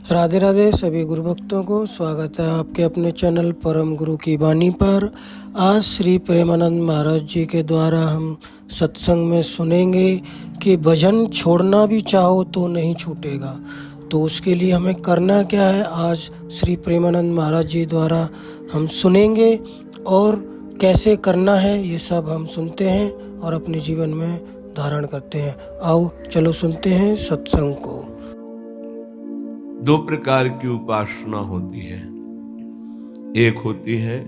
राधे राधे सभी गुरु भक्तों को स्वागत है आपके अपने चैनल परम गुरु की वाणी पर। आज श्री प्रेमानंद महाराज जी के द्वारा हम सत्संग में सुनेंगे कि भजन छोड़ना भी चाहो तो नहीं छूटेगा। तो उसके लिए हमें करना क्या है, आज श्री प्रेमानंद महाराज जी द्वारा हम सुनेंगे और कैसे करना है ये सब हम सुनते हैं और अपने जीवन में धारण करते हैं। आओ चलो सुनते हैं सत्संग को। दो प्रकार की उपासना होती है। एक होती है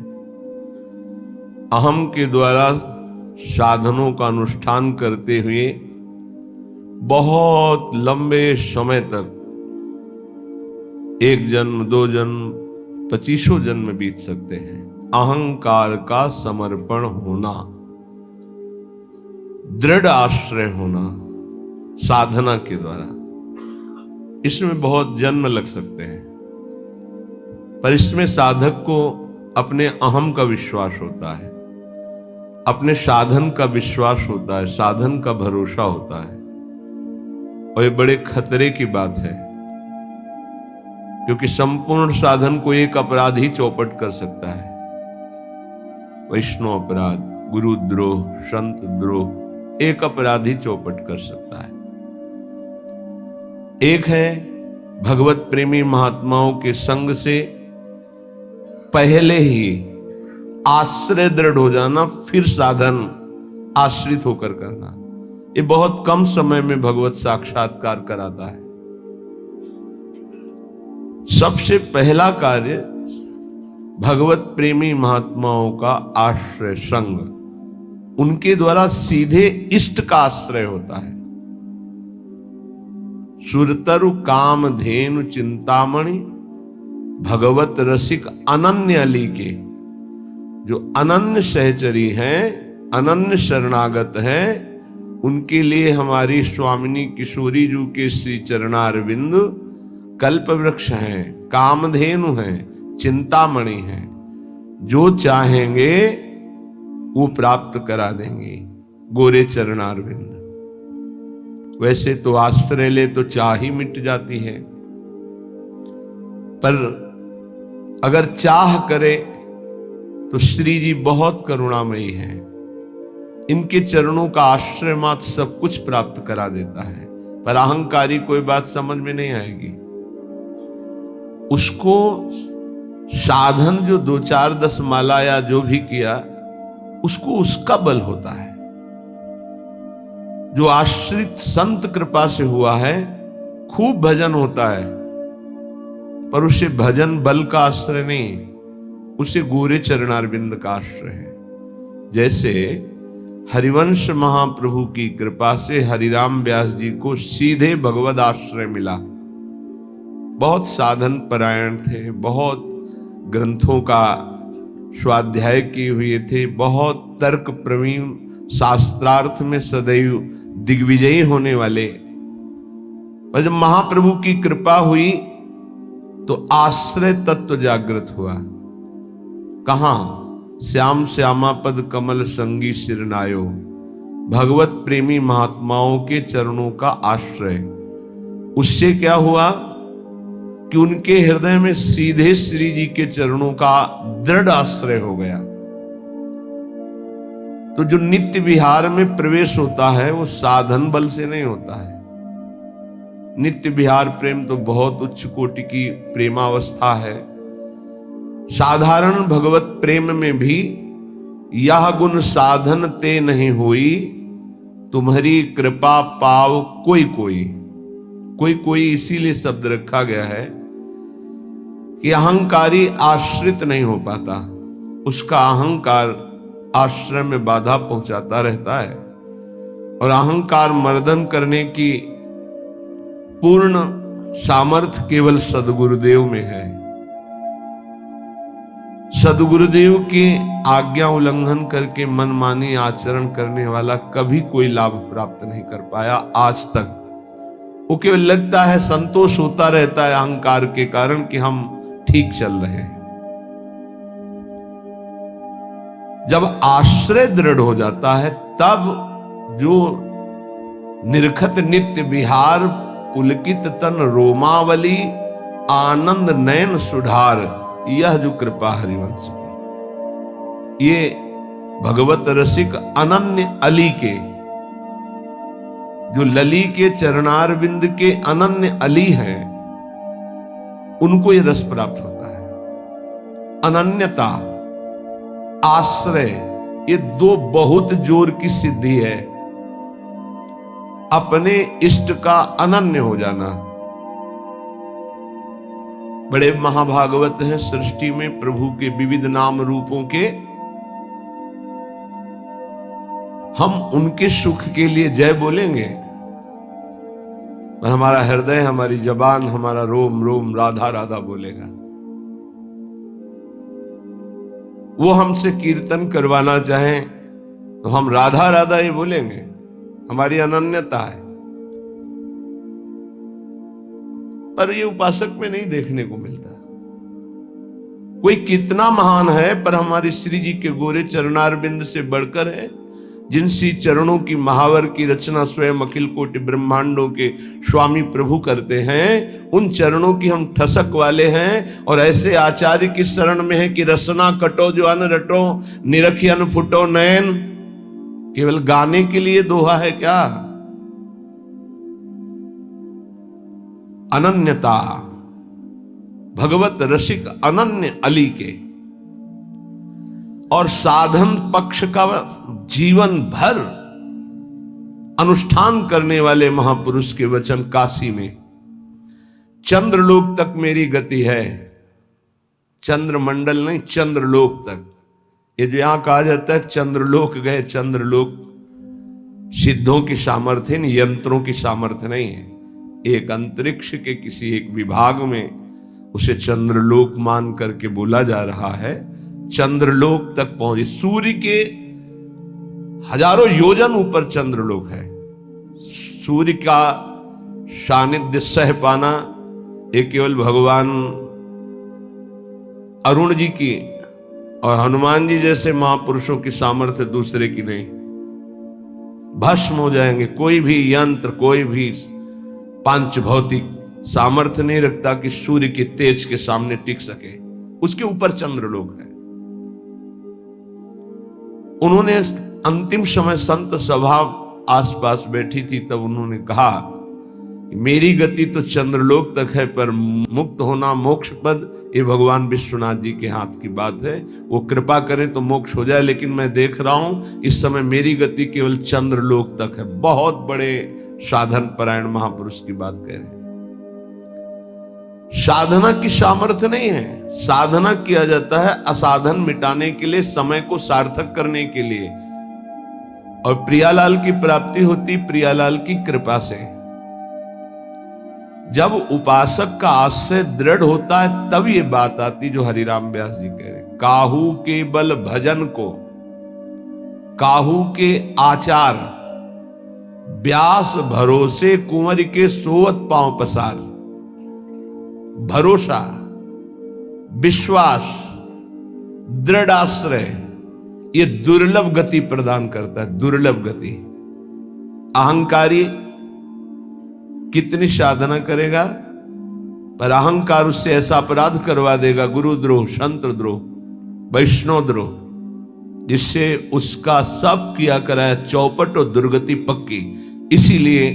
अहम के द्वारा साधनों का अनुष्ठान करते हुए बहुत लंबे समय तक, एक जन्म, दो जन्म, 25 जन्म बीत सकते हैं, अहंकार का समर्पण होना, दृढ़ आश्रय होना साधना के द्वारा। इसमें बहुत जन्म लग सकते हैं, पर इसमें साधक को अपने अहम का विश्वास होता है, अपने साधन का विश्वास होता है, साधन का भरोसा होता है। और ये बड़े खतरे की बात है, क्योंकि संपूर्ण साधन को एक अपराध ही चौपट कर सकता है। वैष्णव अपराध, गुरुद्रोह, संत द्रोह एक अपराध ही चौपट कर सकता है। एक है भगवत प्रेमी महात्माओं के संग से पहले ही आश्रय दृढ़ हो जाना, फिर साधन आश्रित होकर करना। ये बहुत कम समय में भगवत साक्षात्कार कराता है। सबसे पहला कार्य भगवत प्रेमी महात्माओं का आश्रय संग, उनके द्वारा सीधे इष्ट का आश्रय होता है। सुरतरु काम धेनु चिंतामणि भगवत रसिक अनन्य अली के, जो अनन्य सहचरी हैं, अनन्य शरणागत हैं, उनके लिए हमारी स्वामिनी किशोरी जी के श्री चरणारविंद कल्प वृक्ष हैं, कामधेनु हैं, चिंतामणि हैं। जो चाहेंगे वो प्राप्त करा देंगे गोरे चरणारविंद। वैसे तो आश्रय ले तो चाह ही मिट जाती है, पर अगर चाह करे तो श्री जी बहुत करुणामयी है। इनके चरणों का आश्रय मात्र सब कुछ प्राप्त करा देता है। पर अहंकारी कोई बात समझ में नहीं आएगी। उसको साधन जो 2, 4, 10 माला या जो भी किया, उसको उसका बल होता है। जो आश्रित संत कृपा से हुआ है, खूब भजन होता है, पर उसे भजन बल का आश्रय नहीं, उसे गोरे चरणारविंद का आश्रय है। जैसे हरिवंश महाप्रभु की कृपा से हरिराम व्यास जी को सीधे भगवद आश्रय मिला। बहुत साधन परायण थे, बहुत ग्रंथों का स्वाध्याय किए हुए थे, बहुत तर्क प्रवीण, शास्त्रार्थ में सदैव दिग्विजयी होने वाले। पर जब महाप्रभु की कृपा हुई तो आश्रय तत्व जागृत हुआ। कहां? श्याम श्यामा पद कमल संगी सिरनायो, भगवत प्रेमी महात्माओं के चरणों का आश्रय। उससे क्या हुआ कि उनके हृदय में सीधे श्री जी के चरणों का दृढ़ आश्रय हो गया। तो जो नित्य विहार में प्रवेश होता है वो साधन बल से नहीं होता है। नित्य विहार प्रेम तो बहुत उच्च कोटि की प्रेमावस्था है। साधारण भगवत प्रेम में भी यह गुण साधन ते नहीं हुई, तुम्हारी कृपा पाव कोई कोई। कोई कोई इसीलिए शब्द रखा गया है कि अहंकारी आश्रित नहीं हो पाता, उसका अहंकार आश्रय में बाधा पहुंचाता रहता है। और अहंकार मर्दन करने की पूर्ण सामर्थ्य केवल सदगुरुदेव में है। सदगुरुदेव के आज्ञा उल्लंघन करके मनमानी आचरण करने वाला कभी कोई लाभ प्राप्त नहीं कर पाया आज तक। वो केवल लगता है, संतोष होता रहता है अहंकार के कारण कि हम ठीक चल रहे हैं। जब आश्रय दृढ़ हो जाता है तब जो निरखत नित्य विहार पुलकित तन रोमावली आनंद नयन सुधार, यह जो कृपा हरिवंश की, ये भगवत रसिक अनन्य अली के, जो लली के चरणार बिंद के अनन्य अली हैं, उनको ये रस प्राप्त होता है। अनन्यता, आश्रय, ये दो बहुत जोर की सिद्धि है। अपने इष्ट का अनन्य हो जाना। बड़े महाभागवत हैं सृष्टि में प्रभु के विविध नाम रूपों के, हम उनके सुख के लिए जय बोलेंगे, पर हमारा हृदय, हमारी जबान, हमारा रोम रोम राधा राधा बोलेगा। वो हमसे कीर्तन करवाना चाहें तो हम राधा राधा ही बोलेंगे, हमारी अनन्यता है। पर ये उपासक में नहीं देखने को मिलता। कोई कितना महान है, पर हमारे श्री जी के गोरे चरणार बिंद से बढ़कर है, जिन सी चरणों की महावर की रचना स्वयं अखिल कोटि ब्रह्मांडों के स्वामी प्रभु करते हैं, उन चरणों की हम ठसक वाले हैं। और ऐसे आचार्य की शरण में है कि रसना कटो जो अन रटो, निरखी अन फुटो नयन। केवल गाने के लिए दोहा है क्या? अनन्यता, भगवत रसिक अनन्य अली के, और साधन पक्ष का जीवन भर अनुष्ठान करने वाले महापुरुष के वचन काशी में, चंद्रलोक तक मेरी गति है। चंद्रमंडल नहीं, चंद्रलोक तक। ये जो यहां कहा जाता है चंद्रलोक गए, चंद्रलोक सिद्धों की सामर्थ्य नहीं, यंत्रों की सामर्थ्य नहीं है। एक अंतरिक्ष के किसी एक विभाग में उसे चंद्रलोक मान करके बोला जा रहा है। चंद्रलोक तक पहुंचे, सूर्य के हजारों योजन ऊपर चंद्रलोक है। सूर्य का सानिध्य सह पाना ये केवल भगवान अरुण जी की और हनुमान जी जैसे महापुरुषों की सामर्थ्य, दूसरे की नहीं। भस्म हो जाएंगे। कोई भी यंत्र, कोई भी पांच भौतिक सामर्थ्य नहीं रखता कि सूर्य के तेज के सामने टिक सके। उसके ऊपर चंद्रलोक है। उन्होंने अंतिम समय संत सभा आसपास बैठी थी, तब उन्होंने कहा मेरी गति तो चंद्रलोक तक है, पर मुक्त होना मोक्ष पद ये भगवान विश्वनाथ जी के हाथ की बात है। वो कृपा करें तो मोक्ष हो जाए, लेकिन मैं देख रहा हूं इस समय मेरी गति केवल चंद्रलोक तक है। बहुत बड़े साधन परायण महापुरुष की बात कह रहे हैं। साधना की सामर्थ्य नहीं है। साधना किया जाता है असाधन मिटाने के लिए, समय को सार्थक करने के लिए, और प्रियालाल की प्राप्ति होती प्रियालाल की कृपा से। जब उपासक का आश्रय दृढ़ होता है तब ये बात आती जो हरिराम व्यास जी कह रहे, काहू के बल भजन को, काहू के आचार, व्यास भरोसे कुंवर के सोवत पांव पसार। भरोसा, विश्वास, दृढ़ आश्रय, ये दुर्लभ गति प्रदान करता है। दुर्लभ गति। अहंकारी कितनी साधना करेगा, पर अहंकार उससे ऐसा अपराध करवा देगा, गुरुद्रोह, संतद्रोह, वैष्णवद्रोह, जिससे उसका सब किया कराया चौपट और दुर्गति पक्की। इसीलिए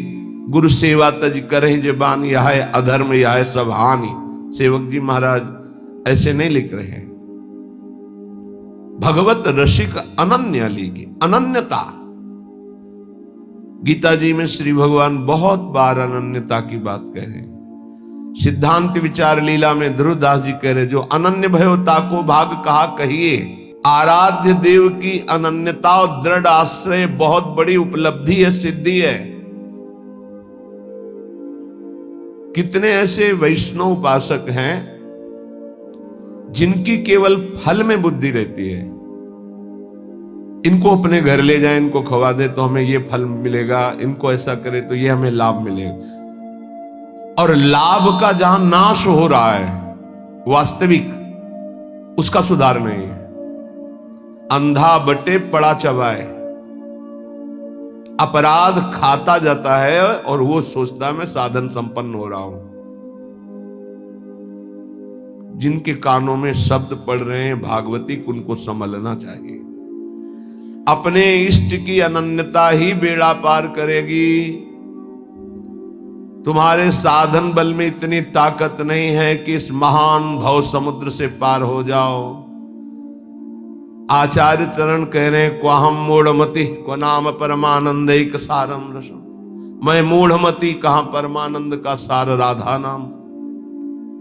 गुरु सेवा तज करें जबान, यह है अधर्म, यह है सब हानि। सेवक जी महाराज ऐसे नहीं लिख रहे हैं। भगवत रसिक अनन्य अली की अनन्यता। गीता जी में श्री भगवान बहुत बार अनन्यता की बात कह रहे हैं। सिद्धांत विचार लीला में ध्रुवदास जी कह रहे, जो अनन्य भयो ताको भाग कहा कहिए। आराध्य देव की अनन्यता और दृढ़ आश्रय बहुत बड़ी उपलब्धि है, सिद्धि है। कितने ऐसे वैष्णव उपासक हैं जिनकी केवल फल में बुद्धि रहती है। इनको अपने घर ले जाए, इनको खवा दे तो हमें ये फल मिलेगा, इनको ऐसा करे तो ये हमें लाभ मिलेगा। और लाभ का जहां नाश हो रहा है वास्तविक, उसका सुधार नहीं है। अंधा बटे पड़ा चबाए, अपराध खाता जाता है और वो सोचता है मैं साधन संपन्न हो रहा हूं। जिनके कानों में शब्द पड़ रहे हैं भागवती, उनको संभलना चाहिए। अपने इष्ट की अनन्यता ही बेड़ा पार करेगी। तुम्हारे साधन बल में इतनी ताकत नहीं है कि इस महान भव समुद्र से पार हो जाओ। आचार्य चरण कह रहे हैं, क्वाहम मूढ़मति को नाम परमानंद सारम रसम। मैं मूढ़मति, कहां परमानंद का सार राधा नाम।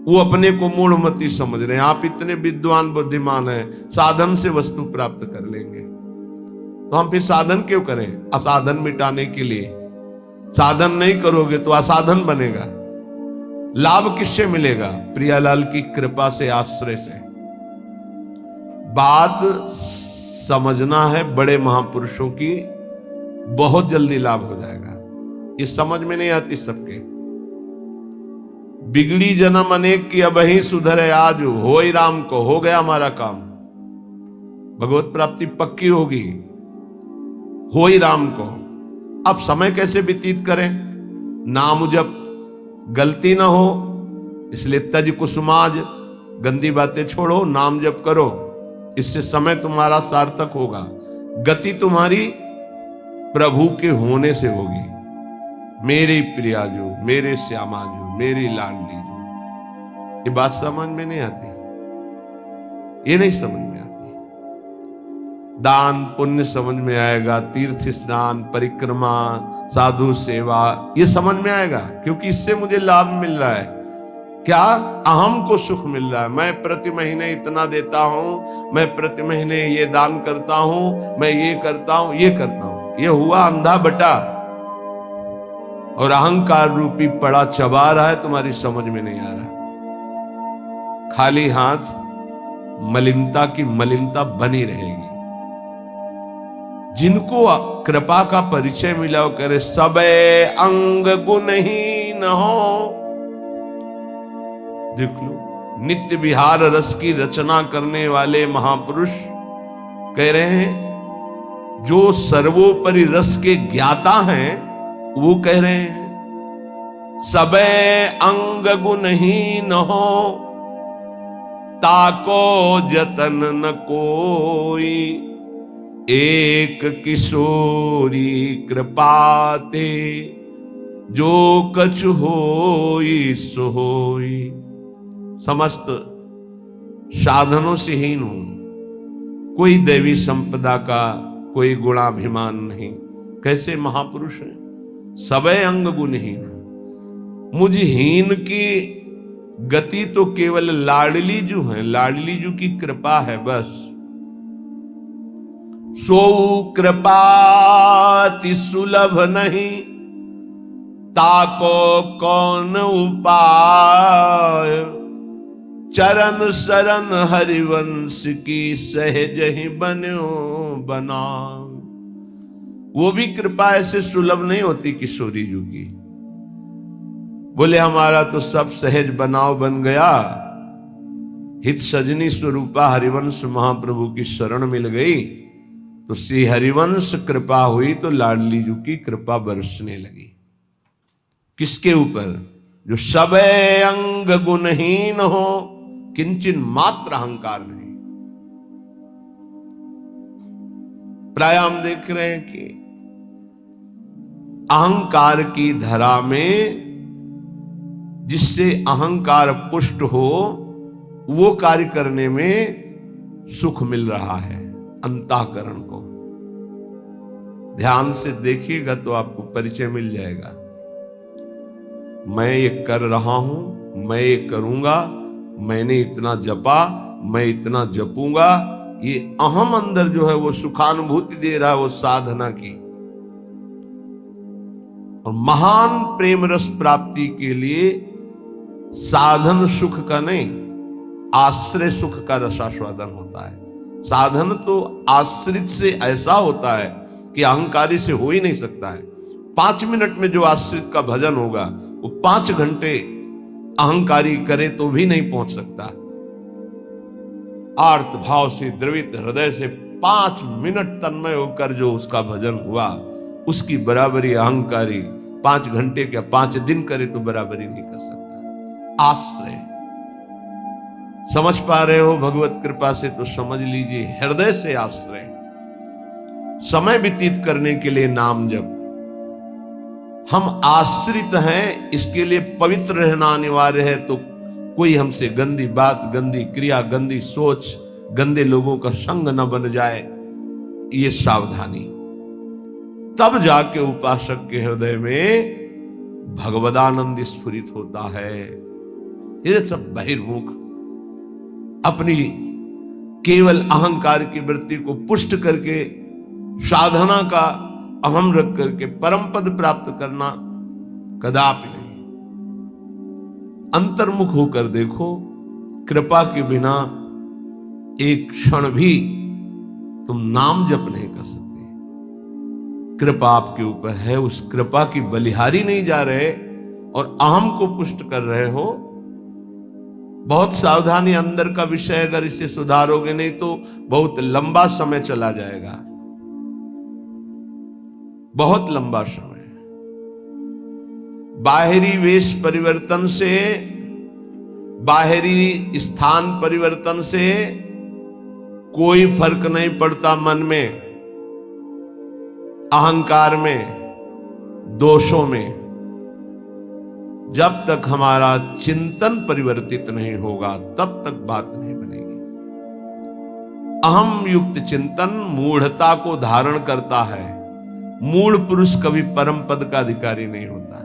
वो अपने को मूढ़मति समझ रहे हैं। आप इतने विद्वान बुद्धिमान हैं, साधन से वस्तु प्राप्त कर लेंगे, तो हम फिर साधन क्यों करें? असाधन मिटाने के लिए। साधन नहीं करोगे तो असाधन बनेगा। लाभ किससे मिलेगा? प्रियालाल की कृपा से, आश्रय से। बात समझना है बड़े महापुरुषों की, बहुत जल्दी लाभ हो जाएगा। ये समझ में नहीं आती सबके। बिगड़ी जन्म अनेक की अब ही सुधरे आज, हो ही राम को, हो गया हमारा काम। भगवत प्राप्ति पक्की होगी, हो ही राम को। अब समय कैसे व्यतीत करें? नाम जप, गलती ना हो, इसलिए तज कुसुमाज, गंदी बातें छोड़ो, नाम जप करो। इससे समय तुम्हारा सार्थक होगा। गति तुम्हारी प्रभु के होने से होगी। मेरी प्रिया जो, मेरे श्यामा जो, मेरी लाडली जो। ये बात समझ में नहीं आती, ये नहीं समझ में आती। दान पुण्य समझ में आएगा, तीर्थ स्नान, परिक्रमा, साधु सेवा, ये समझ में आएगा, क्योंकि इससे मुझे लाभ मिल रहा है। क्या? अहम को सुख मिल रहा है। मैं प्रति महीने इतना देता हूं, मैं प्रति महीने ये दान करता हूं, मैं ये करता हूं, ये करता हूं। ये हुआ अंधा बटा, और अहंकार रूपी पड़ा चबा रहा है, तुम्हारी समझ में नहीं आ रहा। खाली हाथ मलिनता की मलिनता बनी रहेगी। जिनको कृपा का परिचय मिला, वो करे सबे अंग गुणहीन हो। देख लो, नित्य विहार रस की रचना करने वाले महापुरुष कह रहे हैं, जो सर्वोपरि रस के ज्ञाता हैं, वो कह रहे हैं सबे अंग गुणहीन हो, ताको जतन न कोई, एक किशोरी कृपाते, जो कछु होई सो होई। समस्त साधनों से हीन हूं, कोई दैवी संपदा का कोई गुणाभिमान नहीं। कैसे महापुरुष हैं? सबे अंग गुणहीन। मुझ हीन की गति तो केवल लाडली जू है, लाडली जू की कृपा है बस। सो कृपाति सुलभ नहीं, ताको कौन उपाय, चरण शरण हरिवंश की सहज ही बन्यो बना। वो भी कृपा ऐसे सुलभ नहीं होती किशोरी जी की। बोले हमारा तो सब सहज बनाव बन गया, हित सजनी स्वरूपा हरिवंश महाप्रभु की शरण मिल गई, तो श्री हरिवंश कृपा हुई, तो लाडली जी की कृपा बरसने लगी। किसके ऊपर? जो सबे अंग गुणहीन हो, किंचन मात्र अहंकार नहीं। प्राय हम देख रहे हैं कि अहंकार की धरा में जिससे अहंकार पुष्ट हो, वो कार्य करने में सुख मिल रहा है अंतःकरण को। ध्यान से देखिएगा तो आपको परिचय मिल जाएगा। मैं ये कर रहा हूं, मैं ये करूंगा, मैंने इतना जपा, मैं इतना जपूंगा, ये अहम अंदर जो है वो सुखानुभूति दे रहा है, वो साधना की। और महान प्रेम रस प्राप्ति के लिए साधन सुख का नहीं, आश्रय सुख का रसास्वादन होता है। साधन तो आश्रित से ऐसा होता है कि अहंकारी से हो ही नहीं सकता है। 5 मिनट में जो आश्रित का भजन होगा, वो 5 घंटे अहंकारी करे तो भी नहीं पहुंच सकता। आर्त भाव से, द्रवित हृदय से 5 मिनट तन्मय होकर जो उसका भजन हुआ, उसकी बराबरी अहंकारी 5 घंटे क्या 5 दिन करे तो बराबरी नहीं कर सकता। आश्रय समझ पा रहे हो भगवत कृपा से तो समझ लीजिए, हृदय से आश्रय, समय व्यतीत करने के लिए नाम जप। हम आश्रित हैं, इसके लिए पवित्र रहना अनिवार्य है। तो कोई हमसे गंदी बात, गंदी क्रिया, गंदी सोच, गंदे लोगों का संग न बन जाए, ये सावधानी। तब जाके उपासक के हृदय में भगवदानंद स्फुरित होता है। ये सब बहिर्मुख अपनी केवल अहंकार की वृत्ति को पुष्ट करके साधना का अहम रख करके परम पद प्राप्त करना कदापि नहीं। अंतर्मुख होकर देखो, कृपा के बिना एक क्षण भी तुम नाम जप नहीं कर सकते। कृपा आपके ऊपर है, उस कृपा की बलिहारी नहीं जा रहे और अहम को पुष्ट कर रहे हो। बहुत सावधानी, अंदर का विषय, अगर इसे सुधारोगे नहीं तो बहुत लंबा समय चला जाएगा, बहुत लंबा समय। बाहरी वेश परिवर्तन से, बाहरी स्थान परिवर्तन से कोई फर्क नहीं पड़ता मन में, अहंकार में, दोषों में। जब तक हमारा चिंतन परिवर्तित नहीं होगा तब तक बात नहीं बनेगी। अहम युक्त चिंतन मूढ़ता को धारण करता है। मूढ़ पुरुष कभी परम पद का अधिकारी नहीं होता।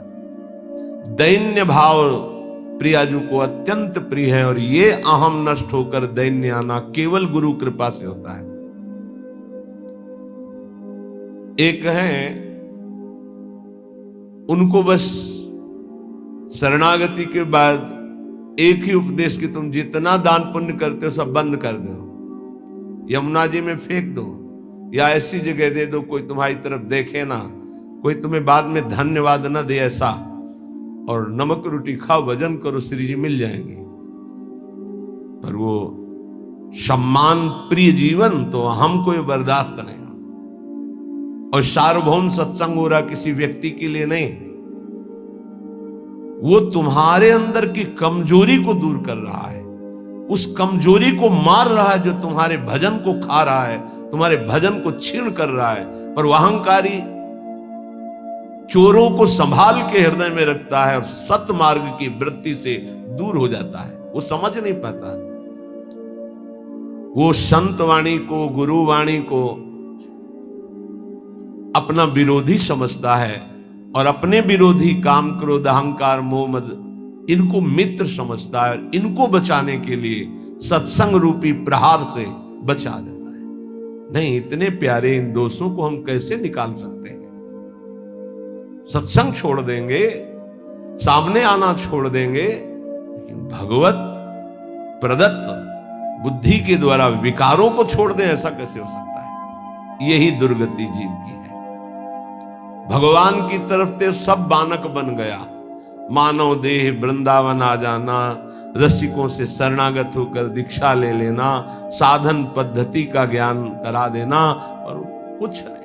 दैन्य भाव प्रियाजू को अत्यंत प्रिय है और ये अहम नष्ट होकर दैन्य आना केवल गुरु कृपा से होता है। एक है, उनको बस शरणागति के बाद एक ही उपदेश कि तुम जितना दान पुण्य करते हो सब बंद कर दो, यमुना जी में फेंक दो या ऐसी जगह दे दो कोई तुम्हारी तरफ देखे ना, कोई तुम्हें बाद में धन्यवाद ना दे ऐसा, और नमक रोटी खाओ, भजन करो, श्री जी मिल जाएंगे। पर वो सम्मान प्रिय जीवन तो हमको ये बर्दाश्त नहीं। और सार्वभौम सत्संग हो रहा किसी व्यक्ति के लिए नहीं, वो तुम्हारे अंदर की कमजोरी को दूर कर रहा है, उस कमजोरी को मार रहा है जो तुम्हारे भजन को खा रहा है, तुम्हारे भजन को छीण कर रहा है। पर वह अहंकारी चोरों को संभाल के हृदय में रखता है और सत मार्ग की वृत्ति से दूर हो जाता है। वो समझ नहीं पाता, वो संत वाणी को, गुरु वाणी को अपना विरोधी समझता है और अपने विरोधी काम, क्रोध, अहंकार, मोह, मद, इनको मित्र समझता है और इनको बचाने के लिए सत्संग रूपी प्रहार से बचा जाता है। नहीं, इतने प्यारे इन दोषों को हम कैसे निकाल सकते हैं? सत्संग छोड़ देंगे, सामने आना छोड़ देंगे, लेकिन भगवत प्रदत्त बुद्धि के द्वारा विकारों को छोड़ दें, ऐसा कैसे हो सकता है? यही दुर्गति जीव की है। भगवान की तरफ ते सब बानक बन गया, मानव देह वृंदावन आ जाना, रसिकों से शरणागत होकर दीक्षा ले लेना, साधन पद्धति का ज्ञान करा देना, और कुछ नहीं।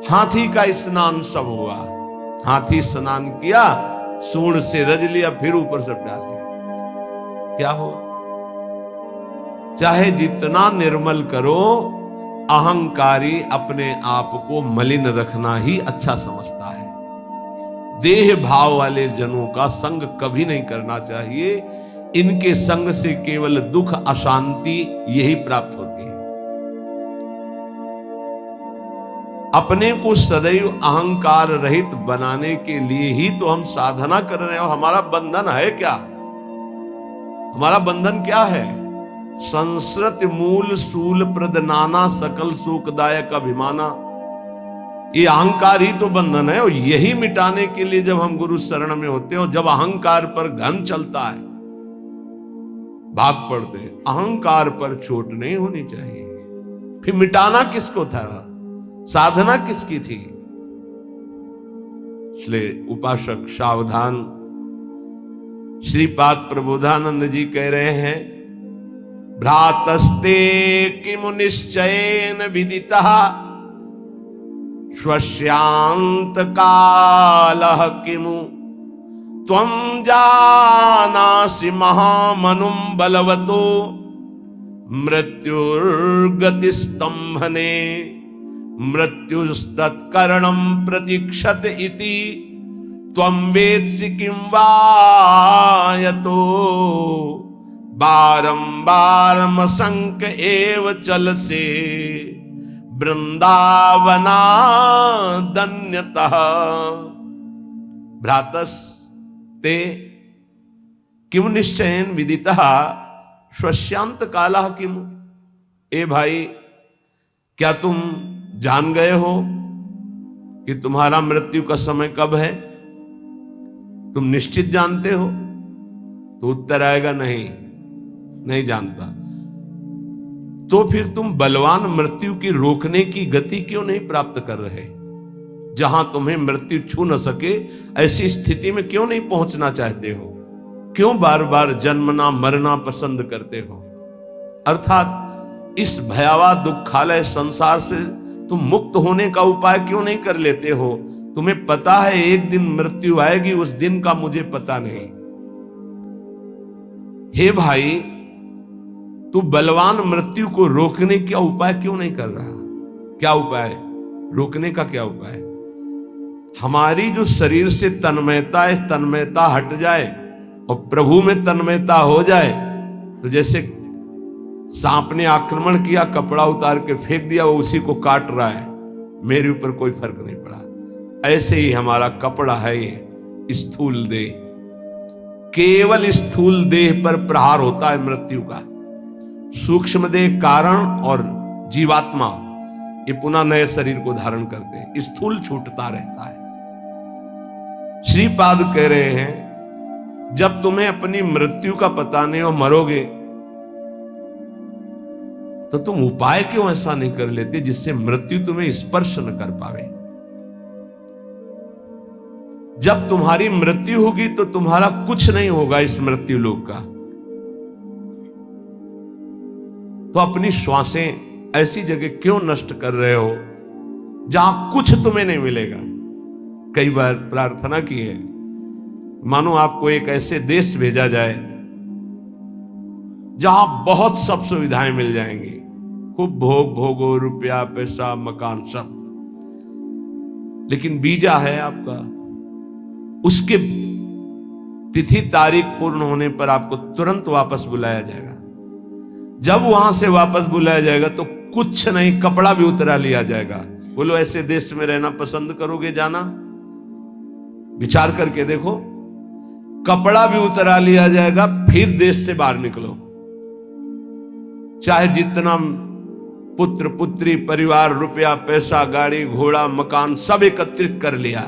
हाथी का स्नान सब हुआ, हाथी स्नान किया, सूंड से रज लिया, फिर ऊपर सब डाल लिया, क्या हुआ? चाहे जितना निर्मल करो, अहंकारी अपने आप को मलिन रखना ही अच्छा समझता है। देह भाव वाले जनों का संग कभी नहीं करना चाहिए। इनके संग से केवल दुख, अशांति यही प्राप्त होती है। अपने को सदैव अहंकार रहित बनाने के लिए ही तो हम साधना कर रहे हैं। और हमारा बंधन है क्या? हमारा बंधन क्या है? संस्कृत मूल सूल प्रद नाना सकल सुखदायक अभिमाना, ये अहंकार ही तो बंधन है। और यही मिटाने के लिए जब हम गुरु शरण में होते हैं और जब अहंकार पर घन चलता है, भाग पड़ते हैं। अहंकार पर चोट नहीं होनी चाहिए। फिर मिटाना किसको था? साधना किसकी थी? इसलिए उपासक सावधान। श्रीपाद प्रबोधानंद जी कह रहे हैं, भ्रातस्ते किमु निश्चयेन विदितः स्वस्यांत कालः किमु त्वं जानासि महामनुं बलवतो मृत्युर्गतिस्तंभने मृत्युस्तत्करणं प्रतीक्षत इति त्वं वेत्सि किं वा यतो बारंबारमसंक एव चलसे वृंदावनादन्यतः भ्रातस्ते किम निश्चयेन विदितः श्वश्यांत कालः किम। ए भाई, क्या तुम जान गए हो कि तुम्हारा मृत्यु का समय कब है? तुम निश्चित जानते हो? तो उत्तर आएगा नहीं जानता। तो फिर तुम बलवान मृत्यु की रोकने की गति क्यों नहीं प्राप्त कर रहे? जहां तुम्हें मृत्यु छू न सके ऐसी स्थिति में क्यों नहीं पहुंचना चाहते हो? क्यों बार बार जन्मना मरना पसंद करते हो? अर्थात इस भयावह दुखालय संसार से तुम मुक्त होने का उपाय क्यों नहीं कर लेते हो? तुम्हें पता है एक दिन मृत्यु आएगी, उस दिन का मुझे पता नहीं। हे भाई, तू बलवान मृत्यु को रोकने का उपाय क्यों नहीं कर रहा? क्या उपाय? रोकने का क्या उपाय? हमारी जो शरीर से तन्मयता है, तन्मयता हट जाए और प्रभु में तन्मयता हो जाए, तो जैसे सांप ने आक्रमण किया, कपड़ा उतार के फेंक दिया, वो उसी को काट रहा है, मेरे ऊपर कोई फर्क नहीं पड़ा। ऐसे ही हमारा कपड़ा है ये स्थूल देह। केवल स्थूल देह पर प्रहार होता है मृत्यु का। सूक्ष्म देह कारण और जीवात्मा ये पुनः नए शरीर को धारण करते हैं, स्थूल छूटता रहता है। श्रीपाद कह रहे हैं, जब तुम्हें अपनी मृत्यु का पता नहीं हो, मरोगे, तो तुम उपाय क्यों ऐसा नहीं कर लेते जिससे मृत्यु तुम्हें स्पर्श न कर पावे? जब तुम्हारी मृत्यु होगी तो तुम्हारा कुछ नहीं होगा इस मृत्यु लोक का। तो अपनी श्वासें ऐसी जगह क्यों नष्ट कर रहे हो जहां कुछ तुम्हें नहीं मिलेगा? कई बार प्रार्थना की है, मानो आपको एक ऐसे देश भेजा जाए जहां बहुत सब सुविधाएं मिल जाएंगी, खूब भोग भोगो, रुपया पैसा मकान सब, लेकिन वीजा है आपका, उसके तिथि तारीख पूर्ण होने पर आपको तुरंत वापस बुलाया जाएगा। जब वहां से वापस बुलाया जाएगा तो कुछ नहीं, कपड़ा भी उतरा लिया जाएगा। बोलो, ऐसे देश में रहना पसंद करोगे जाना? विचार करके देखो, कपड़ा भी उतरा लिया जाएगा, फिर देश से बाहर निकलो। चाहे जितना पुत्र पुत्री परिवार, रुपया पैसा, गाड़ी घोड़ा मकान सब एकत्रित कर लिया,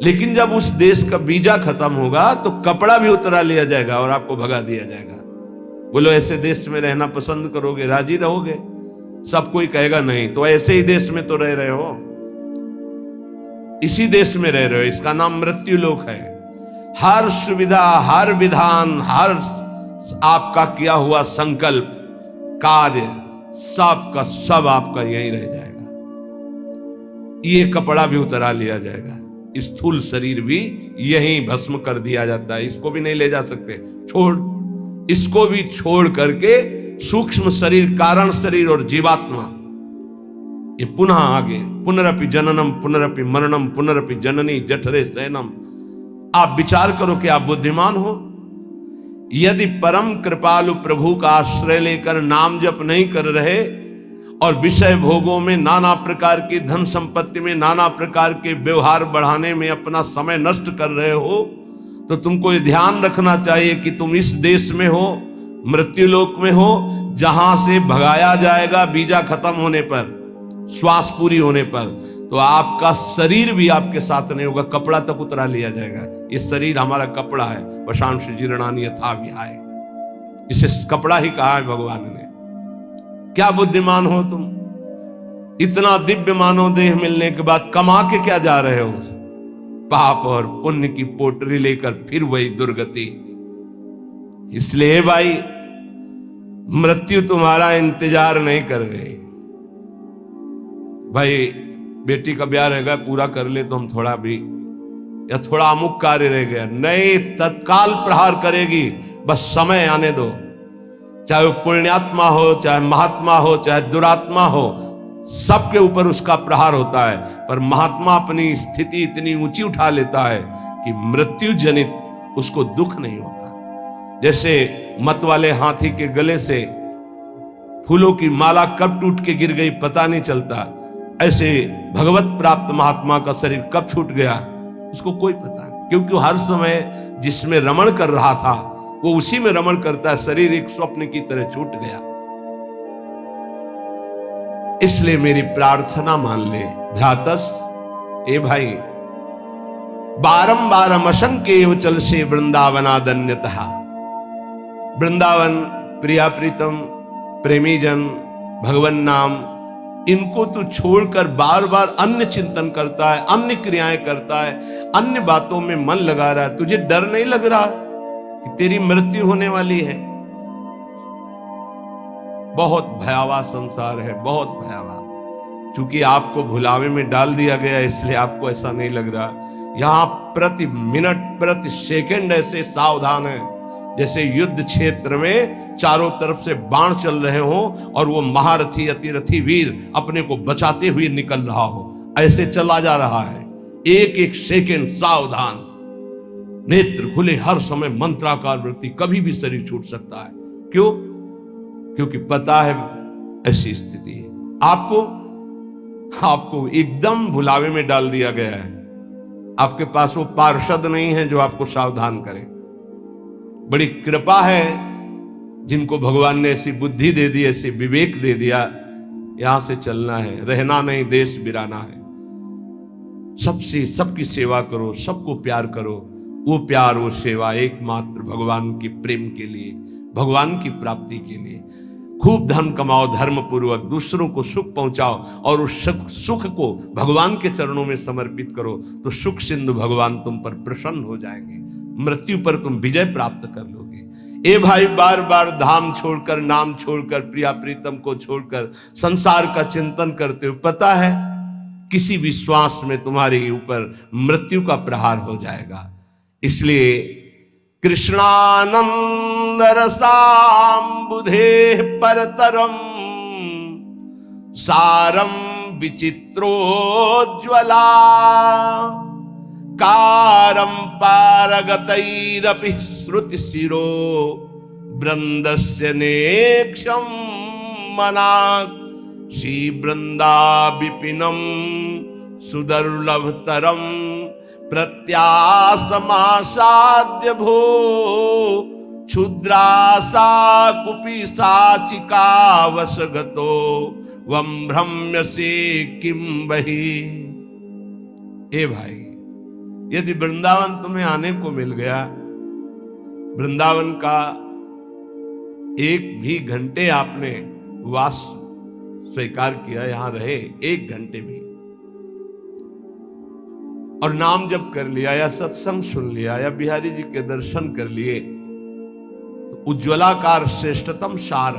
लेकिन जब उस देश का वीजा खत्म होगा तो कपड़ा भी उतरा लिया जाएगा और आपको भगा दिया जाएगा। बोलो, ऐसे देश में रहना पसंद करोगे, राजी रहोगे? सब कोई कहेगा नहीं। तो ऐसे ही देश में तो रह रहे हो, इसी देश में रह रहे हो, इसका नाम मृत्यु लोक है। हर सुविधा, हर विधान, हर आपका किया हुआ संकल्प कार्य सब का सब आपका यही रह जाएगा। ये कपड़ा भी उतरा लिया जाएगा, स्थूल शरीर भी यहीं भस्म कर दिया जाता है, इसको भी नहीं ले जा सकते, छोड़, इसको भी छोड़ करके सूक्ष्म शरीर, कारण शरीर और जीवात्मा, ये पुनः आगे पुनरपि जननम पुनरपि मरणम पुनरपि जननी जठरे शयनम। आप विचार करो कि आप बुद्धिमान हो। यदि परम कृपालु प्रभु का आश्रय लेकर नाम जप नहीं कर रहे और विषय भोगों में, नाना प्रकार की धन संपत्ति में, नाना प्रकार के व्यवहार बढ़ाने में अपना समय नष्ट कर रहे हो, तो तुमको ये ध्यान रखना चाहिए कि तुम इस देश में हो, मृत्यु लोक में हो, जहां से भगाया जाएगा वीजा खत्म होने पर, श्वास पूरी होने पर। तो आपका शरीर भी आपके साथ नहीं होगा, कपड़ा तक उतरा लिया जाएगा। ये शरीर हमारा कपड़ा है, वशांश जीर्णानि यथा विहाय, इसे कपड़ा ही कहा है भगवान ने। क्या बुद्धिमान हो तुम? इतना दिव्य मानव देह मिलने के बाद कमा के क्या जा रहे हो? पाप और पुण्य की पोटरी लेकर फिर वही दुर्गति। इसलिए भाई, मृत्यु तुम्हारा इंतजार नहीं कर रही। भाई, बेटी का ब्याह रहेगा, पूरा कर ले तो हम थोड़ा भी या थोड़ा अमुक कार्य रह गया, नहीं, तत्काल प्रहार करेगी, बस समय आने दो। चाहे वो पुण्यात्मा हो, चाहे महात्मा हो, चाहे दुरात्मा हो, सबके ऊपर उसका प्रहार होता है। पर महात्मा अपनी स्थिति इतनी ऊंची उठा लेता है कि मृत्यु जनित उसको दुख नहीं होता। जैसे मत वाले हाथी के गले से फूलों की माला कब टूट के गिर गई पता नहीं चलता, ऐसे भगवत प्राप्त महात्मा का शरीर कब छूट गया उसको कोई पता नहीं, क्योंकि हर समय जिसमें रमण कर रहा था वो उसी में रमण करता है। शरीर एक स्वप्न की तरह छूट गया। इसलिए मेरी प्रार्थना मान ले भ्रातस, ए भाई, बारंबार असंख्य चल से वृंदावनादन्यतः। वृंदावन, प्रिया प्रीतम, प्रेमी जन, भगवन नाम, इनको तू छोड़कर बार बार अन्य चिंतन करता है, अन्य क्रियाएं करता है, अन्य बातों में मन लगा रहा है। तुझे डर नहीं लग रहा कि तेरी मृत्यु होने वाली है? बहुत भयावह संसार है, बहुत भयावह। क्योंकि आपको भुलावे में डाल दिया गया इसलिए आपको ऐसा नहीं लग रहा। यहां प्रति मिनट, प्रति सेकंड ऐसे सावधान है जैसे युद्ध क्षेत्र में चारों तरफ से बाण चल रहे हो और वो महारथी अतिरथी वीर अपने को बचाते हुए निकल रहा हो, ऐसे चला जा रहा है। एक एक सेकंड सावधान, नेत्र खुले, हर समय मंत्राकार वृत्ति, कभी भी शरीर छूट सकता है। क्यों? क्योंकि पता है ऐसी स्थिति है। आपको एकदम भुलावे में डाल दिया गया है। आपके पास वो पार्षद नहीं है जो आपको सावधान करे। बड़ी कृपा है जिनको भगवान ने ऐसी बुद्धि दे दी, ऐसी विवेक दे दिया, यहां से चलना है, रहना नहीं, देश बिराना है। सबसे सबकी सेवा करो, सबको प्यार करो। वो प्यार, वो सेवा एकमात्र भगवान के प्रेम के लिए, भगवान की प्राप्ति के लिए। खूब धन कमाओ, धर्म पूर्वक दूसरों को सुख पहुंचाओ और उस सुख को भगवान के चरणों में समर्पित करो, तो सुख सिंधु भगवान तुम पर प्रसन्न हो जाएंगे। मृत्यु पर तुम विजय प्राप्त कर लोगे। ए भाई, बार बार धाम छोड़कर, नाम छोड़कर, प्रिया प्रीतम को छोड़कर संसार का चिंतन करते हो, पता है किसी भी श्वास में तुम्हारे ऊपर मृत्यु का प्रहार हो जाएगा। इसलिए कृष्णानंद रसाम्बुधे परतरम सारम विचित्रोज्ज्वला कारम पारगतैरपि श्रुतिशिरो वृंदस्य नेक्षम मनाक् श्री वृंदा विपिनम सुदुर्लभतरम प्रत्यासमासाद्य भो क्षुद्रासा कुपिशाचिका वशगतो वम भ्रम्यसे किम बहि। ए भाई, यदि वृंदावन तुम्हें आने को मिल गया, वृंदावन का एक भी घंटे आपने वास स्वीकार किया, यहां रहे एक घंटे भी, और नाम जप कर लिया या सत्संग सुन लिया या बिहारी जी के दर्शन कर लिए, तो उज्ज्वलाकार श्रेष्ठतम सार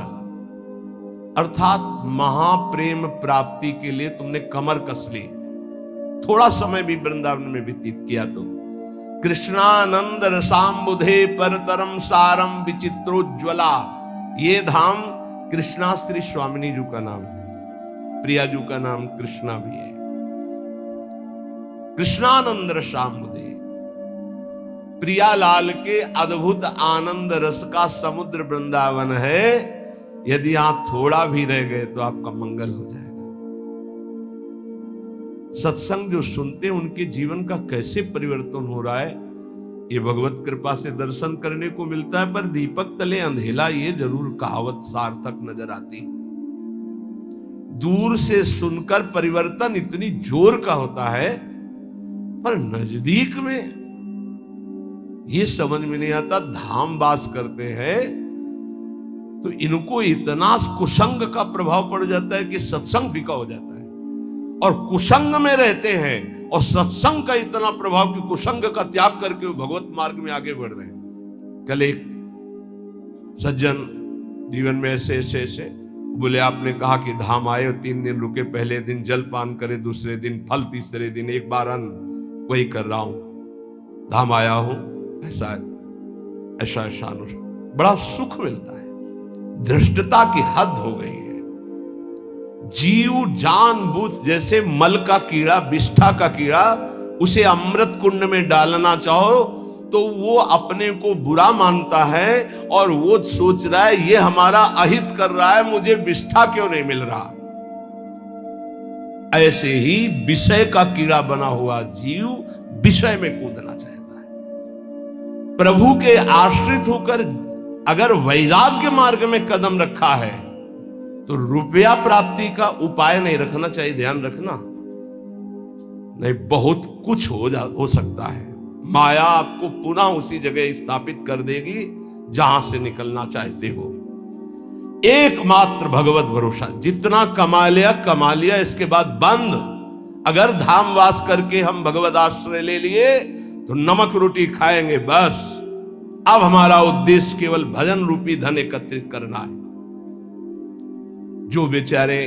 अर्थात महाप्रेम प्राप्ति के लिए तुमने कमर कस ली। थोड़ा समय भी वृंदावन में व्यतीत किया तो कृष्णानंद रसाम्बुधे परतरम सारम विचित्रोज्ज्वला, ये धाम कृष्णा श्री स्वामिनी जी का नाम है, प्रिया जी का नाम कृष्णा भी है। कृष्णानंद रसाम्बुधे, प्रियालाल के अद्भुत आनंद रस का समुद्र वृंदावन है। यदि आप थोड़ा भी रह गए तो आपका मंगल हो जाएगा। सत्संग जो सुनते हैं उनके जीवन का कैसे परिवर्तन हो रहा है, ये भगवत कृपा से दर्शन करने को मिलता है। पर दीपक तले अंधेला, ये जरूर कहावत सार्थक नजर आती। दूर से सुनकर परिवर्तन इतनी जोर का होता है, पर नजदीक में ये समझ में नहीं आता। धाम वास करते हैं तो इनको इतना कुसंग का प्रभाव पड़ जाता है कि सत्संग फीका हो जाता है, और कुसंग में रहते हैं और सत्संग का इतना प्रभाव कि कुसंग का त्याग करके वो भगवत मार्ग में आगे बढ़ रहे हैं। कल एक सज्जन जीवन में ऐसे बोले, आपने कहा कि धाम आए और 3 दिन रुके, पहले दिन जल पान करे, दूसरे दिन फल, तीसरे दिन एक बार अन्न, वही कर रहा हूं। धाम आया हूं, ऐसा ऐसा ऐसा बड़ा सुख मिलता है। धृष्टता की हद हो गई है। जीव जानबूझ, जैसे मल का कीड़ा, विष्ठा का कीड़ा, उसे अमृत कुंड में डालना चाहो तो वो अपने को बुरा मानता है और वो सोच रहा है ये हमारा अहित कर रहा है, मुझे विष्ठा क्यों नहीं मिल रहा। ऐसे ही विषय का कीड़ा बना हुआ जीव विषय में कूदना चाहता है। प्रभु के आश्रित होकर अगर वैराग्य मार्ग में कदम रखा है तो रुपया प्राप्ति का उपाय नहीं रखना चाहिए। ध्यान रखना, नहीं बहुत कुछ हो सकता है। माया आपको पुनः उसी जगह स्थापित कर देगी जहां से निकलना चाहते हो। एकमात्र भगवत भरोसा, जितना कमा लिया, इसके बाद बंद। अगर धाम वास करके हम भगवत आश्रय ले लिए तो नमक रोटी खाएंगे बस। अब हमारा उद्देश्य केवल भजन रूपी धन एकत्रित करना है। जो बेचारे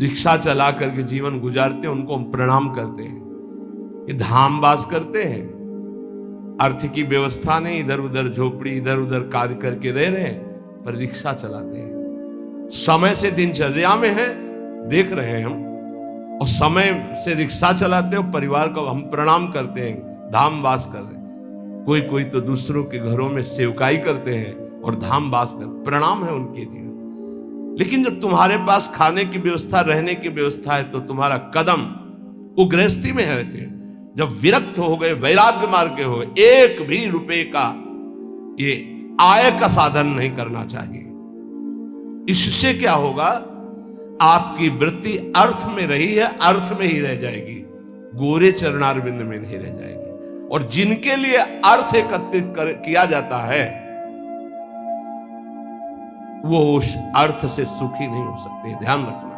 रिक्शा चला करके जीवन गुजारते हैं उनको हम प्रणाम करते हैं। ये धाम वास करते हैं, अर्थ की व्यवस्था नहीं, इधर उधर झोपड़ी, इधर उधर कार्य करके रह रहे हैं, पर रिक्शा चलाते हैं। समय से दिनचर्या में है, देख रहे हैं हम, और समय से रिक्शा चलाते हैं। परिवार को हम प्रणाम करते हैं, धाम वास कर रहे हैं। कोई तो दूसरों के घरों में सेवकाई करते हैं और धाम वास कर, प्रणाम है उनके जीवन। लेकिन जब तुम्हारे पास खाने की व्यवस्था, रहने की व्यवस्था है, तो तुम्हारा कदम वो गृहस्थी में रहते हैं। जब विरक्त हो गए, वैराग्य मार्ग के हो गए, एक भी रुपए का ये आय का साधन नहीं करना चाहिए। इससे क्या होगा, आपकी वृत्ति अर्थ में रही है, अर्थ में ही रह जाएगी, गोरे चरणारविंद में नहीं रह जाएगी। और जिनके लिए अर्थ एकत्रित किया जाता है वो उस अर्थ से सुखी नहीं हो सकते। ध्यान रखना,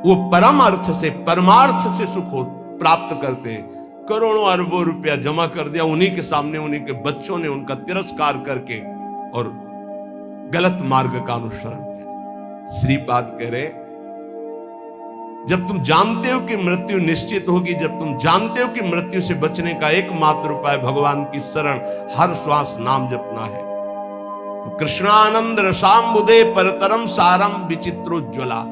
वो परम अर्थ से, परमार्थ से सुख प्राप्त करते। करोड़ों अरबों रुपया जमा कर दिया, उन्हीं के सामने उन्हीं के बच्चों ने उनका तिरस्कार करके और गलत मार्ग का अनुसरण किया। श्रीपाद कह रहे, जब तुम जानते हो कि मृत्यु निश्चित होगी, जब तुम जानते हो कि मृत्यु से बचने का एकमात्र उपाय भगवान की शरण, हर श्वास नाम जपना है, तो कृष्णानंद रसाम्बुदे परतरम सारम विचित्रोज्ज्वला,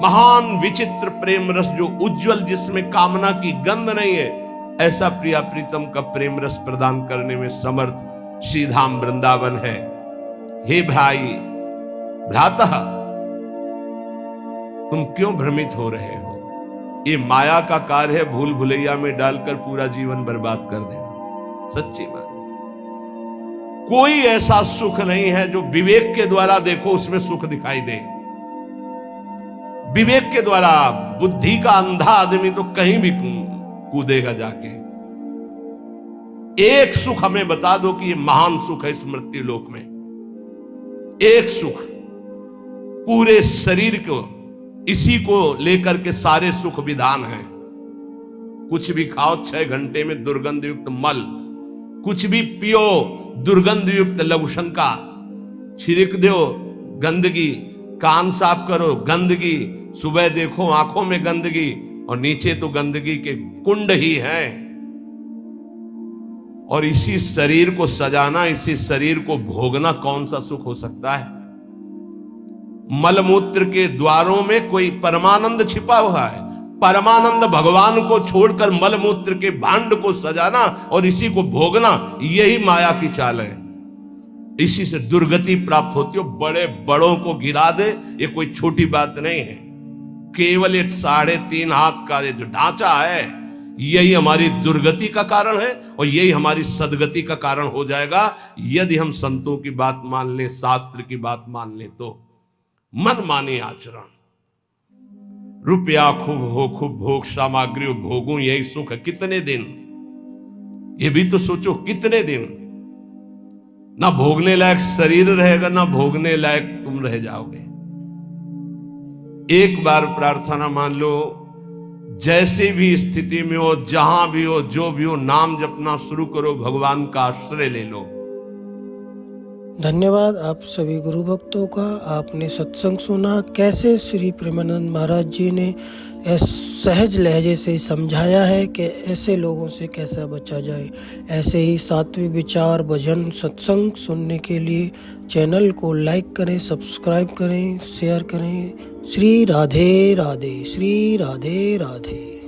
महान विचित्र प्रेम रस जो उज्जवल, जिसमें कामना की गंध नहीं है, ऐसा प्रिया प्रीतम का प्रेम रस प्रदान करने में समर्थ श्री धाम वृंदावन है। हे भाई भ्रातः, तुम क्यों भ्रमित हो रहे हो? ये माया का कार्य है, भूल भुलैया में डालकर पूरा जीवन बर्बाद कर देना। सच्ची बात, कोई ऐसा सुख नहीं है जो विवेक के द्वारा देखो उसमें सुख दिखाई दे। विवेक के द्वारा, बुद्धि का अंधा आदमी तो कहीं भी कूदेगा जाके। एक सुख हमें बता दो कि ये महान सुख है इस मृत्यु लोक में। एक सुख पूरे शरीर को, इसी को लेकर के सारे सुख विधान है। कुछ भी खाओ 6 घंटे में दुर्गंध युक्त मल, कुछ भी पियो दुर्गंध युक्त लघुशंका, छिड़क दो गंदगी, कान साफ करो गंदगी, सुबह देखो आंखों में गंदगी, और नीचे तो गंदगी के कुंड ही हैं। और इसी शरीर को सजाना, इसी शरीर को भोगना कौन सा सुख हो सकता है? मलमूत्र के द्वारों में कोई परमानंद छिपा हुआ है। परमानंद भगवान को छोड़कर मलमूत्र के भांड को सजाना और इसी को भोगना, यही माया की चाल है। इसी से दुर्गति प्राप्त होती है। बड़े बड़ों को गिरा दे, ये कोई छोटी बात नहीं है। केवल एक 3.5 हाथ का जो ढांचा है, यही हमारी दुर्गति का कारण है और यही हमारी सदगति का कारण हो जाएगा यदि हम संतों की बात मान ले, शास्त्र की बात मान ले। तो मन माने आचरण, रुपया खूब हो, खूब भोग सामग्री भोगूं, यही सुख है। कितने दिन, ये भी तो सोचो, कितने दिन ना भोगने लायक शरीर रहेगा, ना भोगने लायक तुम रह जाओगे। एक बार प्रार्थना मान लो, जैसे भी स्थिति में हो, जहां भी हो, जो भी हो, नाम जपना शुरू करो, भगवान का आश्रय ले लो। धन्यवाद आप सभी गुरु भक्तों का। आपने सत्संग सुना, कैसे श्री प्रेमानंद महाराज जी ने सहज लहजे से समझाया है कि ऐसे लोगों से कैसा बचा जाए। ऐसे ही सात्विक विचार, भजन, सत्संग सुनने के लिए चैनल को लाइक करें, सब्सक्राइब करें, शेयर करें। श्री राधे राधे, श्री राधे राधे।